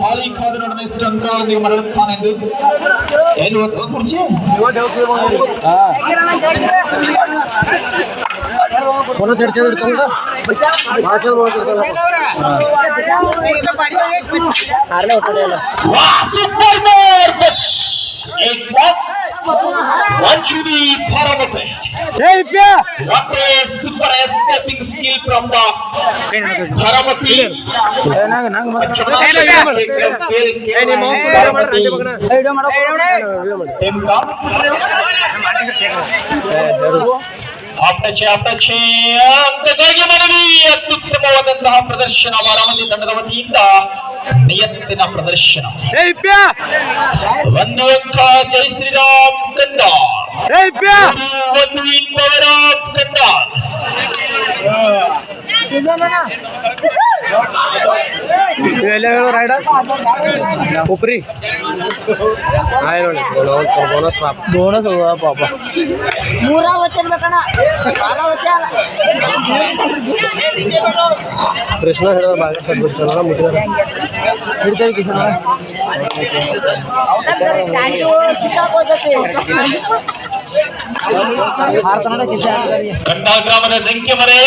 ಹಾಲಿ ಕಾದರೊಡನೆ ಇಷ್ಟು ಅಂಕ ನೀವು ಮರಳುತ್ತಾನೆಂದು ಏನು ಕುರ್ಚಿ Anjuli Paramate. What a super escaping skill from the Paramati. ಅತ್ಯುತ್ತಮವಾದಂತಹ ಪ್ರದರ್ಶನ ಬಾರಾಮತಿ ತಂಡದ ವತಿಯಿಂದ ನಿಯತ್ತಿನ ಪ್ರದರ್ಶನ ಒಂದು ಅಂಕ ಜೈ ಶ್ರೀರಾಮ್ ಕಂದಾರ್ ಒಂದು ಪವರಾಮ್ ಕಂದಾರ್ उपरी ಬೋನಸ್ ಬೋನಸ್ ಪಾಪ ಕೃಷ್ಣ ಹೇಳಿದ ಭಾಗ ಸರ್ ಬಿಡ್ತಾರ ಮುಟ್ಟಿದಾರ ಹಿಡ್ತೇವೆ ಕೃಷ್ಣ ಕಂಡಾ ಗ್ರಾಮದ ಜಿಂಕೆ ಮರೆ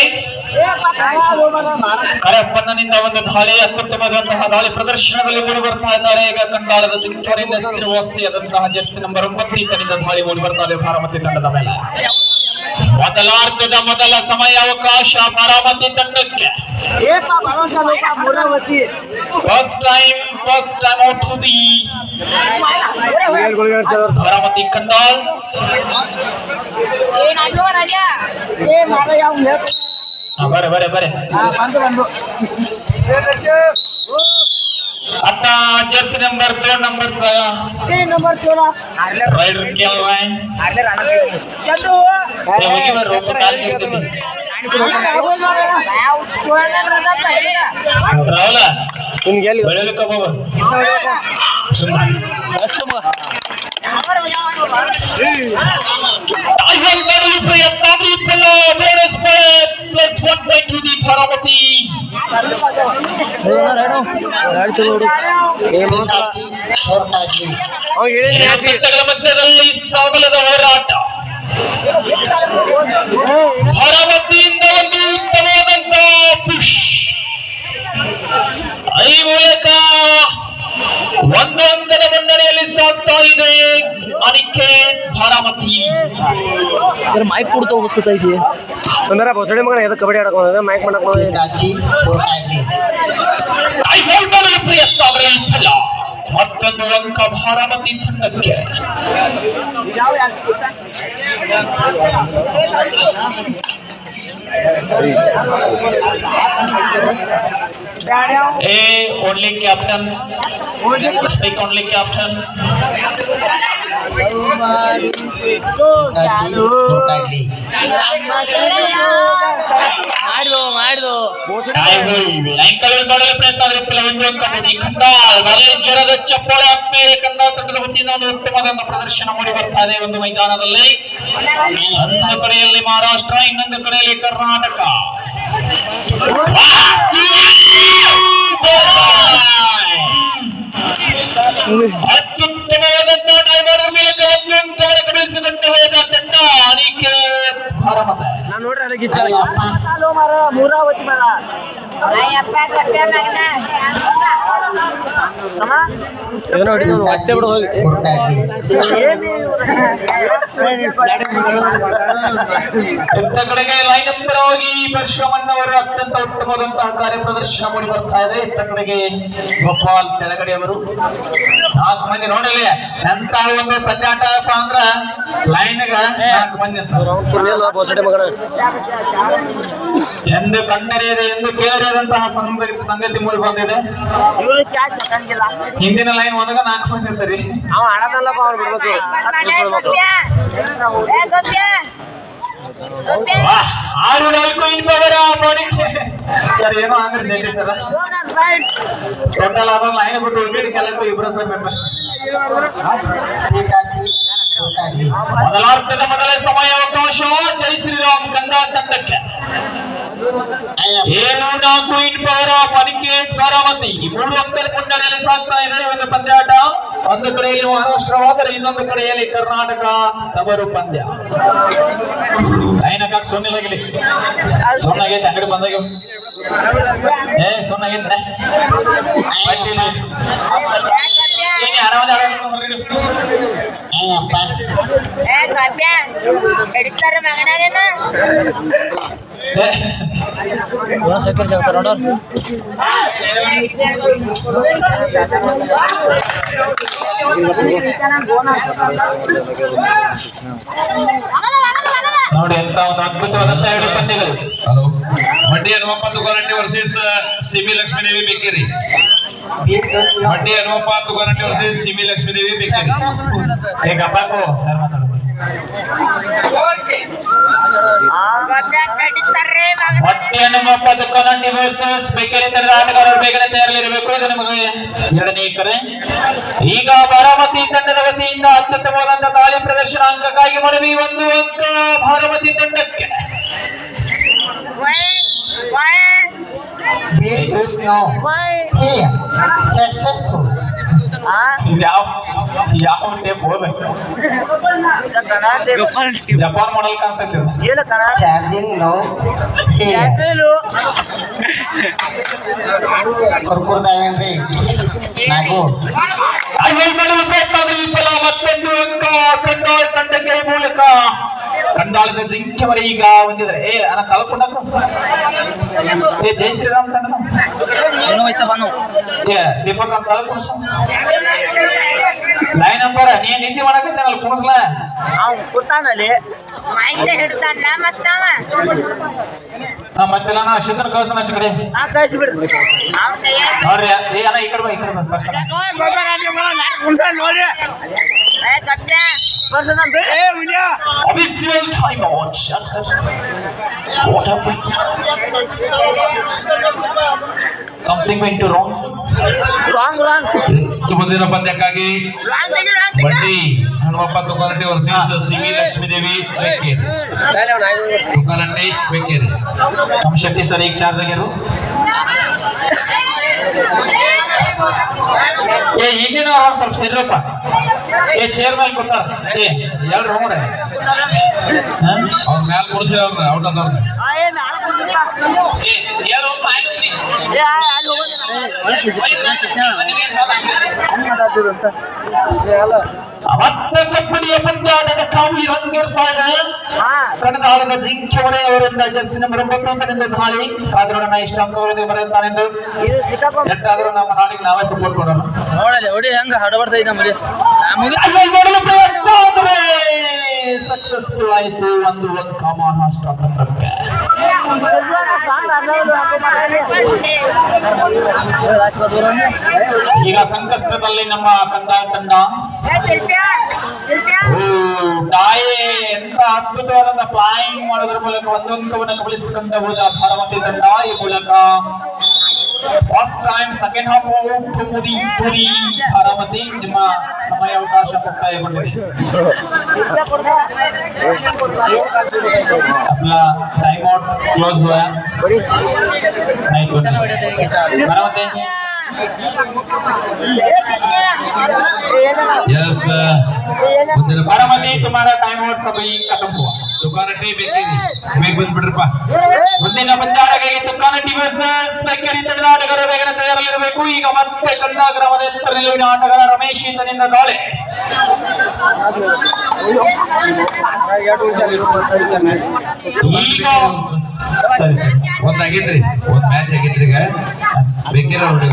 ಕರೆಪ್ಪಣ್ಣನಿಂದ ಒಂದು ದಾಳಿ ಅತ್ಯುತ್ತಮವಾದಂತಹ ದಾಳಿ ಪ್ರದರ್ಶನದಲ್ಲಿ ಮೂಡಿ ಬರ್ತಾ ಇದ್ದಾರೆ. ಈಗ ಕಂಡಾಳದ ಜಿಂಕೆವರಿಂದ ಸಿರುವಾಸಿಯಾದಂತಹ ಜೆರ್ಸಿ ನಂಬರ್ 9 ಈತನಿಂದ ದಾಳಿ ಮೂಡಿ ಬರ್ತಾರೆ ಬಾರಾಮತಿ ತಂಡದ ಮೇಲೆ. ಮೊದಲಾರ್ಧದ ಮೊದಲ ಸಮಯ ಅವಕಾಶ ಬಾರಾಮತಿ ತಂಡಕ್ಕೆ. First time out to the Baramati ಕಂಡಾಲ್. बरे आता जर्सी नंबर 2 नंबरचा 3 नंबर चोला राइडर क्या हुआ है चंदू वही में रोक काल शकते राहुला तुम गेली बळले का बाबा टाइगल बडल प्रयत्नाद्री play bonus plus 1 point to the Baramati. ರಾಡ್ ಚಲೋಡು ಏನು ಮಧ್ಯದಲ್ಲಿ ಸಾಗಲದ ಹೋರಾಟ ಬಾರಾಮತಿಯಿಂದ ಒಂದು ಉತ್ತಮವಾದಂತ ಪುಷ್ ಈ ಮೂಲಕ ಒಂದು ಅಂಕದ ಮುನ್ನಡೆಯಲ್ಲಿ ಸಾಗ್ತಾ ಇದೆ ಅನಿಕೇತ್ ಬಾರಾಮತಿ. ಮೈಕ್ ಕೊಡ್ತಾ ಹೋಗ್ತಾ ಇದೆಯಾ ಸುಂದರ ಬಸಡಿ ಮಗನ ಎದು ಕಬಡ್ಡಿ ಆಡಕ್ ಬಂದ ಮೈಕ್ ಮಾಡಕ್ ಪ್ರಯತ್ನ ಮತ್ತೊಂದು ಅಂಕ ಬಾರಾಮತಿ ತಂಡಕ್ಕೆ. Only captain. Speak only captain. ಮಾಡ್ದು ಅಂಕಲ್ ಮಾಡಲು ಪ್ರಯತ್ನ ಒಂದು ಅಂಕ ಜ್ವರದ ಚಪ್ಪಾಳೆ ಆದ್ಮೇಲೆ ಕನ್ನಡ ತಂಡದ ವತಿಯಿಂದ ಒಂದು ಉತ್ತಮವಾದ ಪ್ರದರ್ಶನ ಮೂಡಿ ಬರ್ತಾ ಇದೆ ಒಂದು ಮೈದಾನದಲ್ಲಿ. ಒಂದು ಕಡೆಯಲ್ಲಿ ಮಹಾರಾಷ್ಟ್ರ, ಇನ್ನೊಂದು ಕಡೆಯಲ್ಲಿ ಕರ್ನಾಟಕ. ಅತ್ಯುತ್ತಮವಾದಂತಹ ಡೈವರ್ ಮೇಲೆ ಒಂದು ಅಂಕವನ್ನು ಗಳಿಸಿಕೊಂಡು ಹೋದ ತಂಡ ಅನಿಕೇತ್ ಬಾರಾಮತಿ. ನಾನು ನೋಡ್ರಿ ಅದಕ್ಕೆ ಇಷ್ಟ ಮೂರಾವತಿ ಮರ ಏನೋ ಹೊಡಿತು ಮತ್ತೆ ಬಿಡು ಹೋಗಿ ಕಡೆಗೆ ಲೈನ್ ನಂಬರ್ ಹೋಗಿ ಪರಶುರಾಮಣ್ಣ ಅವರು ಅತ್ಯಂತ ಉತ್ತಮವಾದಂತಹ ಕಾರ್ಯ ಪ್ರದರ್ಶನ ಮಾಡಿ ಬರ್ತಾ ಇದೆ. ಇತ್ತ ಕಡೆಗೆ ಗೋಪಾಲ್ ತೆಲಗಡೆ ಅವರು 4 ಮಂದಿ ನೋಡಲಿ ಎಂತ ಒಂದು ಪಂದ್ಯಾಟಪ್ಪ ಅಂದ್ರ ಲೈನ್ 4 ಮಂದಿ ಬಸಡಿ ಮಗನ ಎಂದು ಕಂಡರಿಯದೆ ಎಂದು ಕೇಳರಿಯದಂತಹ ಸಂಗತಿ ಮೂಡಿ ಬಂದಿದೆ. ಹಿಂದಿನ ಲೈನ್ ಒಂದಾಗ 4 ಮಂದಿ ಇರ್ತಾರೆ. ಅವ ಆಡದಲ್ಲಪ್ಪ ಅವ್ರು ಬಿಡ್ಬೇಕು ಆರು ನಾಲ್ಕು ಇನ್ಪವರ ಸರ್ ಏನೋ ಅಂದ್ರೆ ಸೇರಿ ಸರ್ ಟೋಟಲ್ ಆದ ಲೈನ್ ಬಿಟ್ಟು ಉಳಿದ ಕೆಲವು ಇಬ್ಬರು ಸರ್ ಮೊದಲಾರ್ಧದ ಮೊದಲ ಸಮಯ ಅವಕಾಶ ಜೈ ಶ್ರೀರಾಮ್ ಕಂದ ತಂಡಕ್ಕೆ. 4 ಪವರ್ ಆಫ್ ಅನಿಕೇತ್ ಬಾರಾಮತಿ 3 ಅಂಕದ ಮುನ್ನಡೆಯಲ್ಲಿ ಸಾಗ್ತಾ ಇದೆ ಒಂದು ಪಂದ್ಯಾಟ. ಒಂದು ಕಡೆಯಲ್ಲಿ ಮಹಾರಾಷ್ಟ್ರವಾದರೆ ಇನ್ನೊಂದು ಕಡೆಯಲ್ಲಿ ಕರ್ನಾಟಕ ತವರು ಪಂದ್ಯ. ಲೈನಕ್ಕ ಸೊನ್ನೆಲಾಗಿಲಿ ಸೊನ್ನಾಗೈತೆ ಅಂಗಡಿ ಬಂದಾಗ ಸೊನ್ನಾಗೈತೆ ಆರಾಮದ ನೋಡಿ ಎಂತ ಒಂದು ಅದ್ಭುತವಾದಂತ 2 ಪಂದ್ಯಗಳು. ಹಲೋ ಮಂಡ್ಯ ಹನುಮಪ್ಪ ತುಕಾರಟ್ಟಿ ವರ್ಸಸ್ ಸಿಮಿ ಲಕ್ಷ್ಮೀದೇವಿ ಬೆಕ್ಕೇರಿ. ಮಂಡ್ಯ ಹನುಮಪ್ಪ ತುಕಾರಟ್ಟಿ ವರ್ಸಸ್ ಸಿಮಿ ಲಕ್ಷ್ಮೀದೇವಿ ಬೆಕ್ಕೇರಿ. ಈಗ ಬಾಕು ಸರ್ ಮಾತಾಡೋದು. ಮಂಡ್ಯ ಹನುಮಪ್ಪ ತುಕಾರಟ್ಟಿ ವರ್ಸಸ್ ಬೆಕ್ಕೇರಿ ತಂಡದ ಆಟಗಾರರು ಬೇಗನೆ ತಯಾರಲ್ಲಿರಬೇಕು. ಇದು ನಮಗೆ 2ನೇ ಕರೆ. ಈಗ ಬಾರಾಮತಿ ತಂಡದ ವತಿಯಿಂದ ಅತ್ಯುತ್ತಮವಾದಂತಹ ತಾಳಿ ಪ್ರದರ್ಶನ ಅಂಕಕ್ಕಾಗಿ ಮನವಿ 1 ಅಂಕ ಬಾರಾಮತಿ ತಂಡಕ್ಕೆ. ಯಾವ ಟೇಪ್ ಹೋದ ಜಪಾನ್ ಮಾಡಲ್ ಕಾಣಿಸ್ತೈತಿ. ಚಾರ್ಜಿಂಗ್ ನೋ ಕುರ್ಕುರ್ದಾವೇನ್ರಿ ನಾಗು ಮತ್ತೊಂದು ಅಂಕ ಕಂಡಾಳ ತಂಡಕ್ಕೆ ಈ ಮೂಲಕ. ಕಂಡಾಳದ ಜಿಂಕೆವರೆ ಈಗ ಹೊಂದಿದ್ರೆ ಅನ್ನ ಕಲ್ಕೊಂಡ ಜೈ ಶ್ರೀರಾಮ್ ತಂಡ ದೀಪಕ್ ಅಂತ ಕುಣಿಸ ಲೈನ್ ನಂಬರ್ ನೀ ನಿಂತಿ ಮಾಡಕೈತೆ ಅಲ್ಲಿ ಕುಣಿಸ್ಲ ಕೂತಾನಲ್ಲಿ ಮತ್ತೆಲ್ಲ ನಾ ಶಿದ್ದನ ಕಳ್ಸನ ಆಚೆ ಕಡೆ ಕಳಿಸ್ಬಿಡ್ರಿ ನೋಡ್ರಿ ಅಣ್ಣ ಈ ಕಡೆ ಬಾ ಈ ಕಡೆ ಬಾ first official time out. What happens? Something went wrong. Wrong ಮುಂದಿನ ಪಂದ್ಯಕ್ಕಾಗಿ ಮಂಡಿ ಹನುಮಪ್ಪ ತುಕಾರಟ್ಟಿ ವರ್ಸಸ್ ಸಿಮಿ ಲಕ್ಷ್ಮೀದೇವಿ ಬೆಕ್ಕೇರಿ. ತುಕಾರಟ್ಟಿ ಬೆಕ್ಕೇರಿ. ನಮ್ಮ ಶೆಟ್ಟಿ ಸರ್ ಈಗ ಚಾರ್ಜ್ ಆಗ್ಯಾರು. ಹಿಂದಿನ ಸ್ವಲ್ಪ ಸೇರ್ರಪ್ಪ. ಚೇರ್ ಮೇಲೆ ಕೂತಾರ. ಎಲ್ರು ಹೋಗ್ರೆ ಅವ್ರ ಮ್ಯಾಲ ಕುಡಿಸಿ ಅವ್ರ ಔಟ್ ಆದವ್ರ ಮತ್ತೆ ಕಬ್ಬಡಿಯ ಪಂದ್ಯಾಟದ ಕಾವು ರಂಗೇರ್ತಾ ಇದೆ. ಕಣದಾಳದ ಜಿಂಕೆವರೆ ಅವರಿಂದ ಜರ್ಸಿ ನಂಬರ್ 9 ದಾಳಿ ಕಾದ್ರೋಣ ಇಷ್ಟ ಅಂಕವರೆಗೆ ಬರೆಯುತ್ತಾನೆಂದು ಎಷ್ಟಾದ್ರೂ ನಮ್ಮ ನಾಡಿಗೆ ನಾವೇ ಸಪೋರ್ಟ್ ಕೊಡೋಣ. ನೋಡಿ ಹೆಂಗ ಹಡಬಡ್ತಾ ಇದ್ದ ಮರಿ ನೋಡಲು ಪ್ರಯತ್ನ ಆದರೆ ಸಕ್ಸಸ್ಫುಲ್ ಆಯಿತು. 1 ಅಂಕ ಮಹಾರಾಷ್ಟ್ರ ತಂಡಕ್ಕೆ. ಈಗ ಸಂಕಷ್ಟದಲ್ಲಿ ನಮ್ಮ ಕಂದಾಯ ತಂಡ. ಡಾಯೆ ಎಂತ ಅದ್ಭುತವಾದಂತಹ ಫ್ಲೈಯಿಂಗ್ ಮಾಡೋದ್ರ ಮೂಲಕ 1 ಅಂಕವನ್ನು ಕಬಳಿಸಿಕೊಂಡ ಹೋದ ಬಾರಾಮತಿ ತಂಡ. ಈ ಮೂಲಕ first time second half to the Baramati. ನಿಮ್ಮ ಸಮಯ ಅವಕಾಶ ಮುಕ್ತಾಯಗೊಂಡಿದೆ. आपला टाइम आउट क्लोज हुआ नहीं तो बारामती यस बारामती तुम्हारा टाइम आउट सभी खत्म हुआ. ತುಕಾರಟ್ಟಿ ಬೆಕ್ಕೇರಿ ಬೇಗ ಬಂದ್ಬಿಡ್ರಪ್ಪ. ಮುಂದಿನ ಪಂದ್ಯಾಟಕ್ಕೆ ತುಕಾರಟ್ಟಿ ವರ್ಸಸ್ ಬೆಕ್ಕೇರಿ ತಂಡದ ಆಟಗಾರರು ಬೇಗನೆ ತಯಾರಲ್ಲಿರಬೇಕು. ಈಗ ಮತ್ತೆ ಕಂದಾ ಗ್ರಾಮದ ಎತ್ತರ ನಿಲುವಿನ ಆಟಗಾರ ರಮೇಶ್ ಈತನಿಂದ ದಾಳಿ. ಈಗ ಸರಿ ಸರಿ ಒಂದಾಗೈತ್ರಿ, ಒಂದ್ ಮ್ಯಾಚ್ ಆಗೈತ್ರಿ. ಈಗ ಬೇಕೇರಿ ಅವ್ರು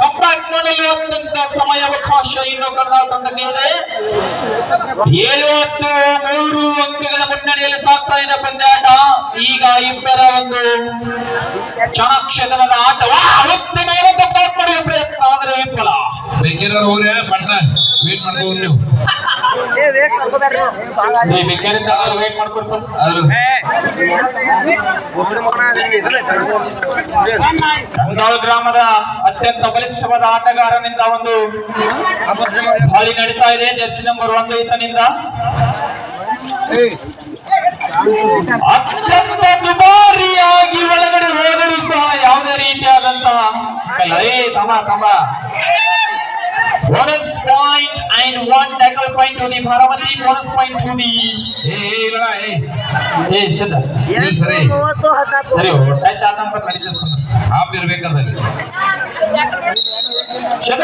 ಕಂಬ್ಯಾಕ್ ಮಾಡಲು ಅತ್ಯಂತ ಸಮಯಾವಕಾಶ ಇನ್ನು ಕನ್ನಡ ತಂಡಕ್ಕೆ ಇದೆ. 73 ಅಂಕಗಳ ಮುನ್ನಡೆಯಲ್ಲಿ ಸಾಗ್ತಾ ಇದೆ ಪಂದ್ಯಾಟ. ಈಗ ಇಬ್ಬರ ಒಂದು ಚಾಣಾಕ್ಷತನದ ಆಟವ ಅವತ್ತು ಮೇಲೆ ಪಡೆಯುವ ಪ್ರಯತ್ನ ಆದರೆ ವಿಫಲ. ಬೇಕಿರೋರು ಹೋಗ್ರಿ ಪಟ್ನ ವೇಟ್ ಮಾಡ್ಕೋರಿ ನೀವು. ಬೇಕಾದ್ರೆ ವೇಟ್ ಮಾಡ್ಕೊಡ್ತಾರೆ. ಕಂದಾಳ ಗ್ರಾಮದ ಅತ್ಯಂತ ಬಲಿಷ್ಠವಾದ ಆಟಗಾರನಿಂದ ಒಂದು ದಾಳಿ ನಡೀತಾ ಇದೆ. ಜರ್ಸಿ ನಂಬರ್ 1 ಈತನಿಂದ ಅತ್ಯಂತ ದುಬಾರಿಯಾಗಿ ಒಳಗಡೆ ಹೋದರೂ ಸಹ ಯಾವುದೇ ರೀತಿಯಾದಂತಹ ತಮ್ಮ bonus point and 1 tackle point to the Bharamati, bonus point to the ಶದ ಸರಿ ಸರಿ ಟಚ್ ಆದಂತ ನಡೀತದೆ ಸುಮ್ಮನೆ ಹಾಫ್ ಇರ್ಬೇಕಾದಲ್ಲಿ ಶದ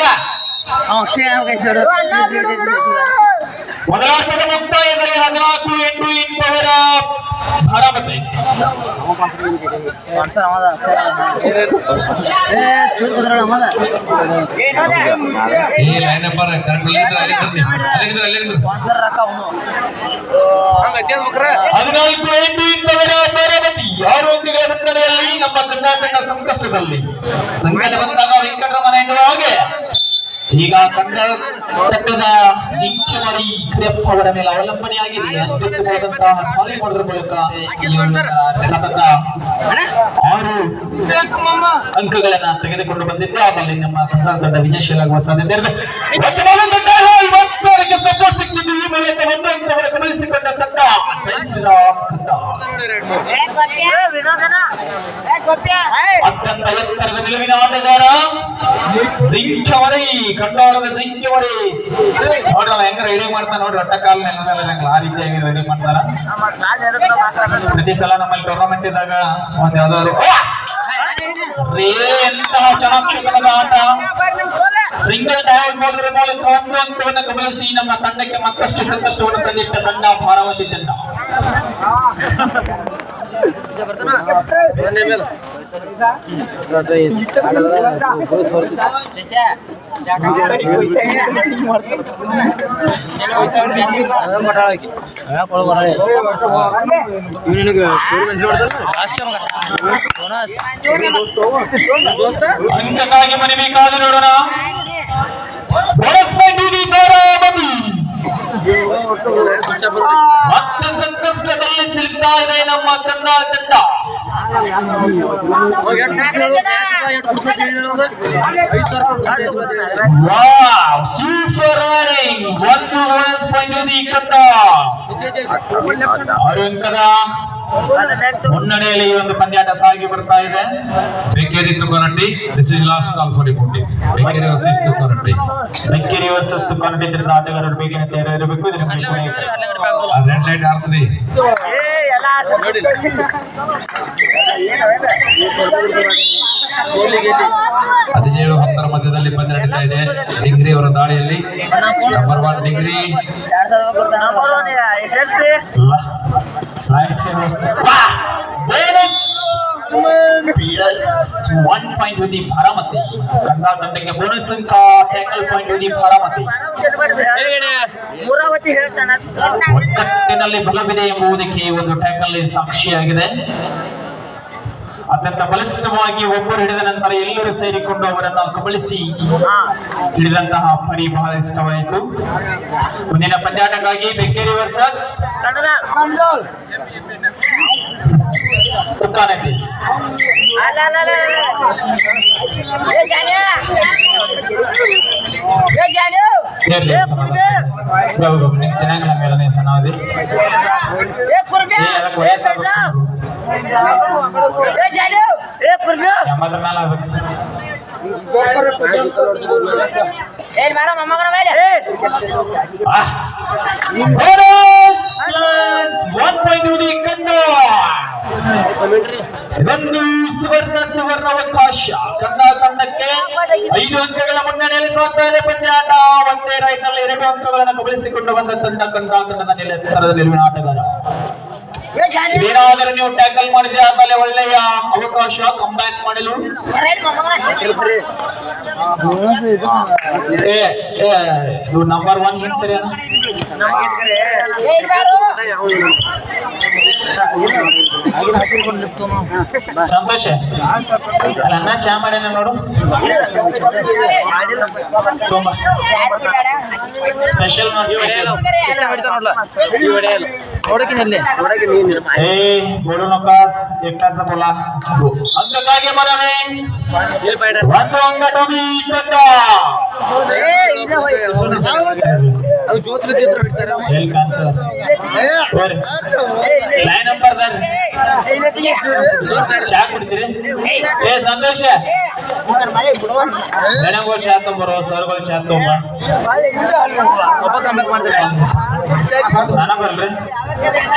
ಮೊದಲಾಟದ ಮುಕ್ತಾಯದಲ್ಲಿ 14-8 ಇನ್ ಪವರ್ ಭಾರಮತಿ. ಈ ಲೈನ್ ನಂಬರ್ ಕರೆಕ್ಟ್ ಅಲ್ಲಿಂದ್ರ 14-8 ಇನ್ ಪವರ್ ಭಾರಮತಿ. 6 ಅಂಕಗಳ ಮುನ್ನಡೆಯಲ್ಲಿ ನಮ್ಮ ಕರ್ನಾಟಕ ಸಂಕಷ್ಟದಲ್ಲಿ ಸಂಕಟ ಬಂದಾಗ ವೆಂಕಟರಮಣ ಎನ್ನುವ ಹಾಗೆ ಈಗ ತಂಡದ ಜಿಂಚಮರಿ ಕರಿಯಪ್ಪ ಅವರ ಮೇಲೆ ಅವಲಂಬನೆಯಾಗಿದೆ. ಅತ್ಯುತ್ತಮವಾದಂತಹ ದಾಳಿ ಮಾಡೋದ್ರ ಮೂಲಕ ಸತತ 6 ಅಂಕಗಳನ್ನ ತೆಗೆದುಕೊಂಡು ಬಂದಿದ್ದು. ಆಮೇಲೆ ನಮ್ಮ ಕನ್ನಡ ತಂಡ ವಿಜಯಶೀಲಾಗುವ ಸಾಧ್ಯತೆ ಇರುತ್ತೆ. ಸಪೋರ್ಟ್ ಸಿಕ್ಕಿದ್ದು ಈ ಮೂಲಕ 1 ಅಂಕವನ್ನು ಗಮನಿಸಿಕೊಂಡ ತಂಡ ಜಯಶ್ರೀರಾಮ್ ಅತ್ಯಂತ ಎತ್ತರದ ನಿಲುವಿನ ಆಟಗಾರ ಜಿಂಚಮರಿ, ಕಂಡಾಳದ ಜಿಂಚಮರಿ. ನೋಡ್ರಲ್ಲ ಹೆಂಗ ರೆಡಿ ಮಾಡ್ತಾರ ನೋಡ್ರಿ, ಒಟ್ಟ ಕಾಲ ಆ ರೀತಿಯಾಗಿ ರೆಡಿ ಮಾಡ್ತಾರ. ಪ್ರತಿ ಸಲ ನಮ್ಮಲ್ಲಿ ಟೂರ್ನಮೆಂಟ್ ಇದ್ದಾಗ ಒಂದ್ ಯಾವ್ದಾದ್ರು ಎಂತಹ ಚಾಣಾಕ್ಷತನದ ಆಟ. ಸಿಂಗಲ್ ಡೈವ್ ಮಾಡೋದ್ರ ಮೂಲಕ 1 ಅಂಕವನ್ನು ಗಮನಿಸಿ ನಮ್ಮ ತಂಡಕ್ಕೆ ಮತ್ತಷ್ಟು ಸಂಕಷ್ಟವನ್ನು ತಂದಿಟ್ಟ ತಂಡ ಭಾರಮತಿ ತಂಡ. ಅಂಕಕ್ಕಾಗಿ ಮನವಿ ಕಾದು ನೋಡೋಣ. ಮತ್ತೆ ಸಂಕಷ್ಟದಲ್ಲಿ ಸಿಗ್ತಾ ಇದೆ ನಮ್ಮ ಕನ್ನಡ ತಂಡ. Super running, 1 bonus point to the Kannada. 6 ಅಂಕದ ಮುನ್ನಡೆಯಲ್ಲಿ ಈ ಒಂದು ಪಂದ್ಯಾಟ ಸಾಗಿ ಬರ್ತಾ ಇದೆ. Bekeri Tukanatti, this is last call for reporting. Bekeri versus Tukanatti. Benkeri versus Tukanatti ತಂಡದ ಆಟಗಾರರು ಬೇಗನೆ ತಯಾರಿರಬೇಕು. Red light ಆರ್ಸ್ರಿ. 17-10 ಮಧ್ಯದಲ್ಲಿ ಪಂದ್ಯ ನಡೀತಾ ಇದೆ. ಡಿಗ್ರಿ ಅವರ ದಾಳಿಯಲ್ಲಿ ನಂಬರ್ 1 ಡಿಗ್ರಿ 1 ಪಾಯಿಂಟ್ ದಿ ಭಾರಮತಿ. ಕನ್ನಡ ತಂಡಕ್ಕೆ ಬೋನಸ್ ಅಂಕ, ಟ್ಯಾಕಲ್ ಪಾಯಿಂಟ್ ದಿ ಭಾರಮತಿ. ಒಕ್ಕಟ್ಟಿನಲ್ಲಿ ಬಲವಿದೆ ಎಂಬುದಕ್ಕೆ ಈ ಒಂದು ಟ್ಯಾಕಲ್ ಸಾಕ್ಷಿಯಾಗಿದೆ. ಅತ್ಯಂತ ಬಲಿಷ್ಠವಾಗಿ ಒಬ್ಬರು ಹಿಡಿದ ನಂತರ ಎಲ್ಲರೂ ಸೇರಿಕೊಂಡು ಅವರನ್ನು ಕಬಳಿಸಿ ಹಿಡಿದಂತಹ ಪರಿ ಬಹಳ ಇಷ್ಟವಾಯಿತು. ಮುಂದಿನ ಪಂದ್ಯಾಟಕ್ಕಾಗಿ ಬೆಂಕೇರಿ ವರ್ಸಸ್ ತುಕಾನಟ್ಟಿ. ಚೆನ್ನಾಗಿಲ್ಲ ಮೇಲನೆ ಸನಾದಿ ಎಂಬತ್ತರ ಮೇಲೆ ಆಗ್ಬೇಕು. 1 ಪಾಯಿಂಟ್ ಟು ದಿ ಕನ್ನಡ. ಇದೊಂದು ಸುವರ್ಣಾವಕಾಶ. ಕನ್ನಡ ತಂಡಕ್ಕೆ 5 ಅಂಕಗಳ ಮುನ್ನಡೆಯಲ್ಲಿ ಸಾಗ್ತಾ ಇದೆ ಪಂದ್ಯಾಟ. ಒಂದೇ ರೈಟ್ ನಲ್ಲಿ 2 ಅಂಕಗಳನ್ನು ಕಬಳಿಸಿಕೊಂಡು ಬಂದ ತಂಡ ಕನ್ನಡ ತಂಡದ ಎತ್ತರದ ನಿಲುವಿನ ಆಟಗಾರ. ಏನಾದರೂ ನೀವು ಟ್ಯಾಕಲ್ ಮಾಡಿದ್ರೆ ಆಮೇಲೆ ಒಳ್ಳೆಯ ಅವಕಾಶ ಕಂಬ್ಯಾಕ್ ಮಾಡಲು. ಇದು ನಂಬರ್ 1 ಹಿಂಗ್ ಸರಿ ಸಂತೋಷ ಅಲ್ಲ ಅನ್ನ ಚಾ ಮಾಡ್ಯಾನ ನೋಡು ತುಂಬಾ ಸ್ಪೆಷಲ್ बोलू नकास एकटाचा बोला अंक काय म्हणावे ಒಂದು ಅಂಗಟ ಲೈನ್ ನಂಬರ್ ಚಾ ಕುಡಿತೀರಿ ಏ ಸಂತೋಷ ಮೇಡಮ್ಗಳು ಚಾ ತೊಂಬರು ಸರ್ಗಳು ಚಾ ತೊಂಬ ನಾನ ಬರ್ರಿ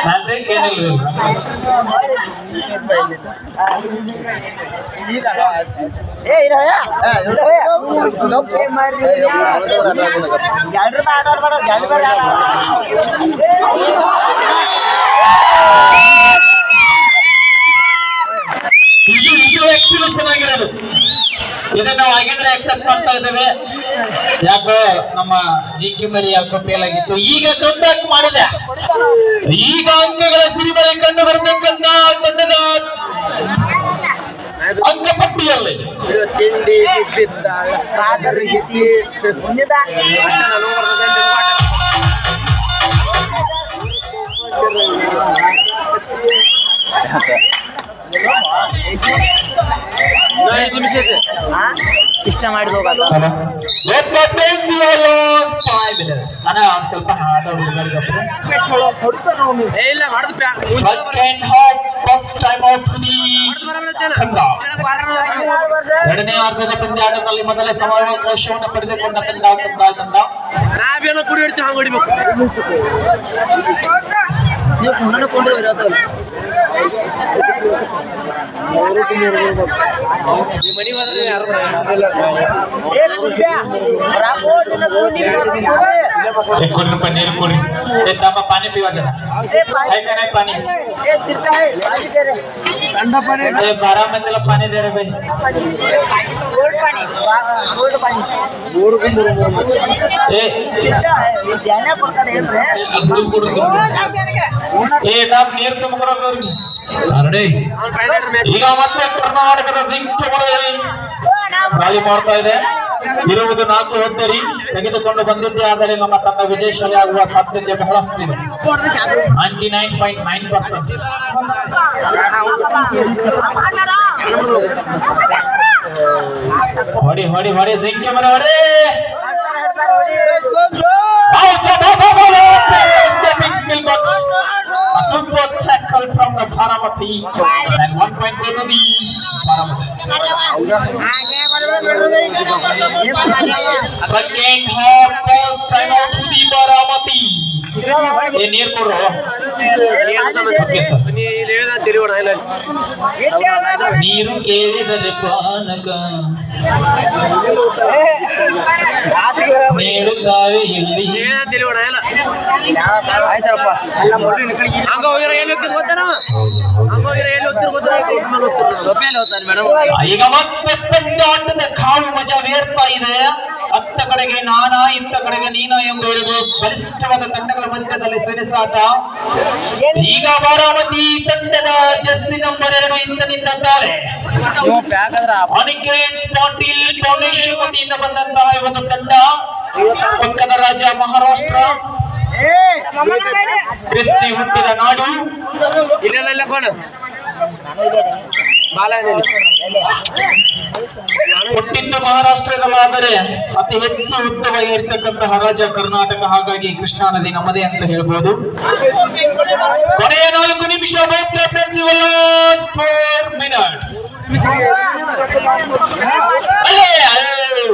ನಾನ್ರಿ ಏನಿಲ್ರಿ ಇದು ಆಕ್ಚುಲಿ ಚೆನ್ನಾಗಿರೋದು ಇದನ್ನ ನಾವು ಆಗಿದ್ರೆ ಅಕ್ಸೆಪ್ಟ್ ಮಾಡ್ತಾ ಇದ್ದೇವೆ ಯಾಕೋ ನಮ್ಮ ಜಿಂಕಿ ಮರಿ ಯಾಕೋ ಫೇಲ್ ಆಗಿತ್ತು ಈಗ ಕಂಬ್ಯಾಕ್ ಮಾಡಿದೆ ಈಗ ಅಂಕಗಳ ಸಿರಿಮನೆ ಕಂಡು ಬರಬೇಕಂತ ತಂಡದ ಅಂಕಪಟ್ಟಿಯಲ್ಲಿ ತಿಂಡಿ ಇಷ್ಟ ಮಾಡಿ ಹೋಗಲ್ಲ ಸ್ವಲ್ಪ ಹಾಡ ಎರಡನೇ ಅರ್ಧದ ಪಂದ್ಯಾಟದಲ್ಲಿ ಮೊದಲ ಸಮಾವೇಶವನ್ನು ಪಡೆದುಕೊಂಡ ತಂಡ ನಾವೇನೋ ಕುಡಿ ಹಿಡ್ತೀವಿ ಹಂಗೆ ಹೊಡಿಬೇಕು ನೀವು ಪುಣ್ಯನ ಕೊಂಡು ಇರತ್ತಲ್ಲ ಮನಿ ಹೋದ್ರೆ ಯಾರು ನೀರು ಕೊಡಿ पानी पीवा जरा है का नहीं पानी ठंडा पानी 12 मंदिला पानी दे रहे भाई गोल्ड पानी ए ध्यान पड़ता है ए ताप ನೀರು ತುಂಬಿಕೊಳ್ಳೋರು ಅರಡಿ ಈಗ ಮತ್ತೆ ಕರ್ನಾಟಕದ ಜಿಂಕೆ ಗಾಳಿ ಮಾಡ್ತಾ ಇದೆ ಇರುವುದು 4 ಹೊತ್ತರಿ ತೆಗೆದುಕೊಂಡು ಬಂದಿದ್ದೇ ಆದರೆ ನಮ್ಮ ತಂಡ ವಿಜಯಶಾಲಿ ಆಗುವ ಸಾಧ್ಯತೆ ಬಹಳಷ್ಟಿದೆ 99.9%. ಹೊಡಿ ಹೊಡಿ ಹೊಡಿ ಜಿಂಕೆ ಮರ ಹೊಡಿ a super tackle from the Baramati and 1 point go to the Baramati. Second half first time out to the Baramati. ये नीर को रो नीरू ಕೇಳಿದರೆ ಪಾನಕ ನೀಡುತ್ತಾವೆ ಇಲ್ಲಿ ಆಯ್ತಾರಪ್ಪ ಹಂಗ ಹೋಗಿರೋ ಎಲ್ಲಿ ಹೋಗ್ತಿರ್ ಗೊತ್ತಾನ ಹಂಗ ಹೋಗಿರೋ ಎಲ್ಲಿ ಹೋಗ್ತಿರ್ ಗೊತ್ತಾನ ಮೇಡಮ್ ಈಗ ಮತ್ತೆ ಪಂದ್ಯಾಟದ ಕಾಳು ಮಜಾ ಬೇರ್ತಾ ಇದೆ ಅತ್ತ ಕಡೆಗೆ ನಾನಾ ಇತ್ತ ಕಡೆಗೆ ನೀನಾ ಎಂಬ ಎರಡು ಬಲಿಷ್ಠವಾದ ತಂಡಗಳ ಮಧ್ಯದಲ್ಲಿ ಸೆಣಸಾಟ ಈಗ ಬಾರಾಮತಿ ತಂಡದ ಜರ್ಸಿ ನಂಬರ್ 2 ಇಂದ ನಿಂತಿದ್ದಾರೆ ಅನಿಕೇತ್ ಪಾಟೀಲ್ ಫೌಂಡೇಶನ್ ವತಿಯಿಂದ ಬಂದಂತಹ ಒಂದು ತಂಡ ಪಕ್ಕದ ರಾಜ್ಯ ಮಹಾರಾಷ್ಟ್ರ ಕ್ರಿಸ್ತಿ ಹುಟ್ಟಿದ ನಾಡು ಇಲ್ಲ ಕೋಣ ಹುಟ್ಟಿದ್ದು ಮಹಾರಾಷ್ಟ್ರದಲ್ಲಾದರೆ ಅತಿ ಹೆಚ್ಚು ಉದ್ದವಾಗಿ ಇರ್ತಕ್ಕಂತಹ ರಾಜ್ಯ ಕರ್ನಾಟಕ ಹಾಗಾಗಿ ಕೃಷ್ಣಾ ನದಿ ನಮ್ಮದೇ ಅಂತ ಹೇಳ್ಬೋದು ಕೊನೆಯ 4 ನಿಮಿಷ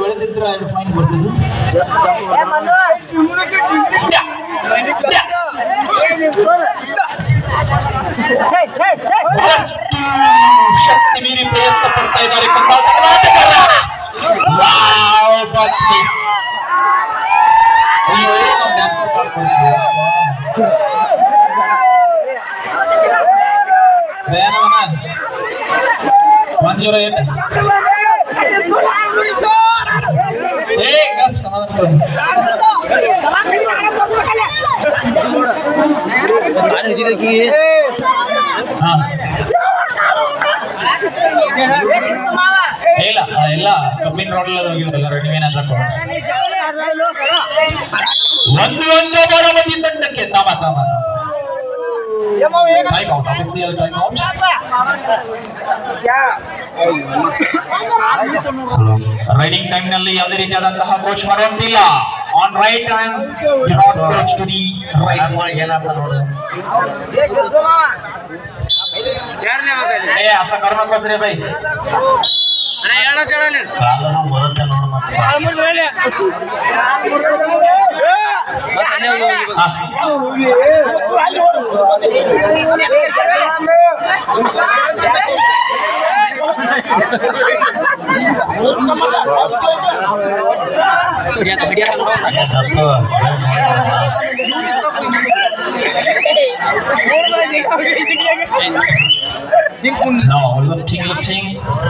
ಉಳಿದಿದ್ರೆ ಫೈನ್ ಬರ್ತಿದ್ದು ಶಕ್ತಿ ಮೀರಿ ಪ್ರಯತ್ನ ಪಡ್ತಾ ಇದ್ದಾರೆ ಮಂಜೂರ ಸಮಾಧಾನ की ಹಾ ಇಲ್ಲ ಎಲ್ಲ ಕಬ್ಬಿನ ರೋಡ್ ಹೋಗಿರೋದಲ್ಲ ರೆಡಿಮೇನ್ ಅಂತ ಒಂದು ಬಾರಾಮತಿ ತಂಡಕ್ಕೆ ತಾಮ time out official time out raiding time ನಲ್ಲಿ ಯಾವುದೇ ರೀತಿಯಾದಂತಹ ಕೋಚ್ ಮಾಡುವಂತಿಲ್ಲ on right and do not coach to the right ಏನಾಗ್ತದೆ ನೋಡು ಏ ಅಸ ಕರ್ಮಕ್ಕೋಸ್ಕರ ಬೈ ಕಾಲನ ಬರುತ್ತೆ ನೋಡು ಮತ್ತೆ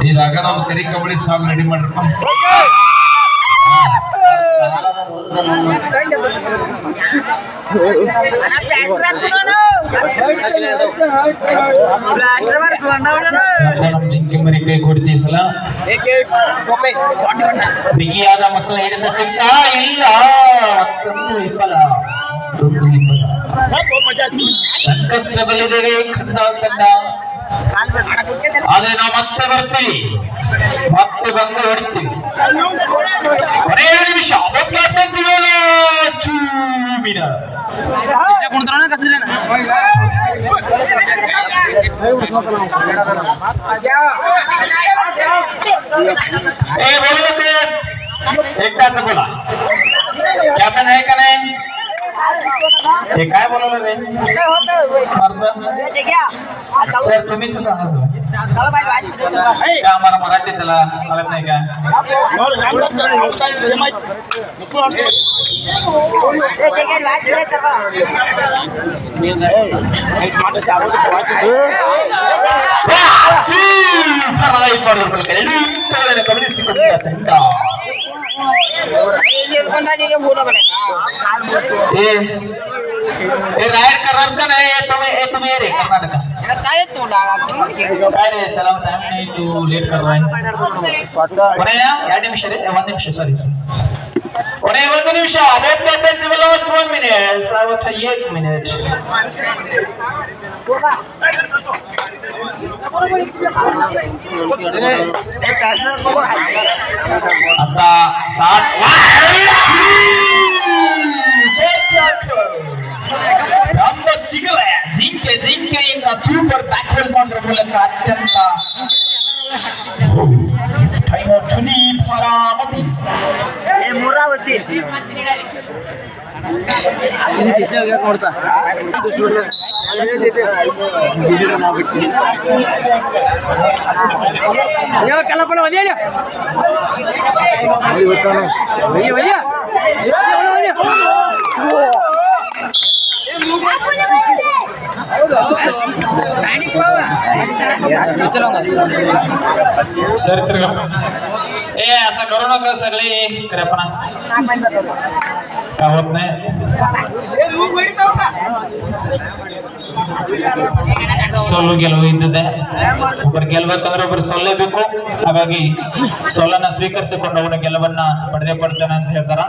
ಇದಾಗ ನಾವು ಕರಿ ಕಬಡ್ಡಿ ಸಾಂಗ್ ರೆಡಿ ಮಾಡ್ರಪ್ಪ ಜಿಂಕೆ ಮರಿ ಕೈ ಕೊಡ್ತೀವಿ ಸಲ ಬಿಗಿಯಾದ ಮಸಲ ಹಿಡಿದ ಸಿಗ್ತಾ ಇಲ್ಲ ಮತ್ತೊಂದು ವಿಫಲ ಸಂಕಷ್ಟದಲ್ಲಿದೆ ತಂಡ ಆದ್ರೆ ನಾವು ಮತ್ತೆ ಬರ್ತೀವಿ ಮತ್ತೆ ಬಂದು ಹೊಡಿತೀವಿ ಕೊನೆಯ ನಿಮಿಷ एकटाच बोला कॅप्टन आहे का नाही हे काय बोलवलं रे सर तुम्हीच सांगा सर का आम्हाला मराठी त्याला कळत नाही का राईड करणार का नाही तुम्ही रे कर्नाटक काय रे त्याला टाइम नाही तू लेट कर रहा है कोण्या 2 ನಿಮಿಷ रे 1 ನಿಮಿಷ ಸಾರಿ ಕೊನೆ 1 ನಿಮಿಷ that defense will last 1 minute I will take 8 minutes आता 60 ಚಿಗಲೆ ಜಿಂಕೆಯಿಂದ ಸೂಪರ್ ಬ್ಯಾಕ್ವರ್ಡ್ ಮಾಡೋದ್ರ ಮೂಲಕ ಅತ್ಯಂತ time out to the Baramati ಮೂರಾವತಿ ನೋಡ್ತಾ ಕಲ್ಲಪ್ಪಣ ಒದೇಯ सर ए असं करू नका सगळे पण काय होत नाही ಸೋಲು ಗೆಲುವು ಇದ್ದದೆ ಒಬ್ಬರು ಗೆಲ್ಬೇಕಂದ್ರೆ ಒಬ್ಬರು ಸೋಲ್ಲೇಬೇಕು ಹಾಗಾಗಿ ಸೋಲನ್ನ ಸ್ವೀಕರಿಸಿಕೊಂಡು ಅವನ ಗೆಲುವನ್ನ ಪಡೆದೇ ಪಡ್ತಾನೆ ಅಂತ ಹೇಳ್ತಾರ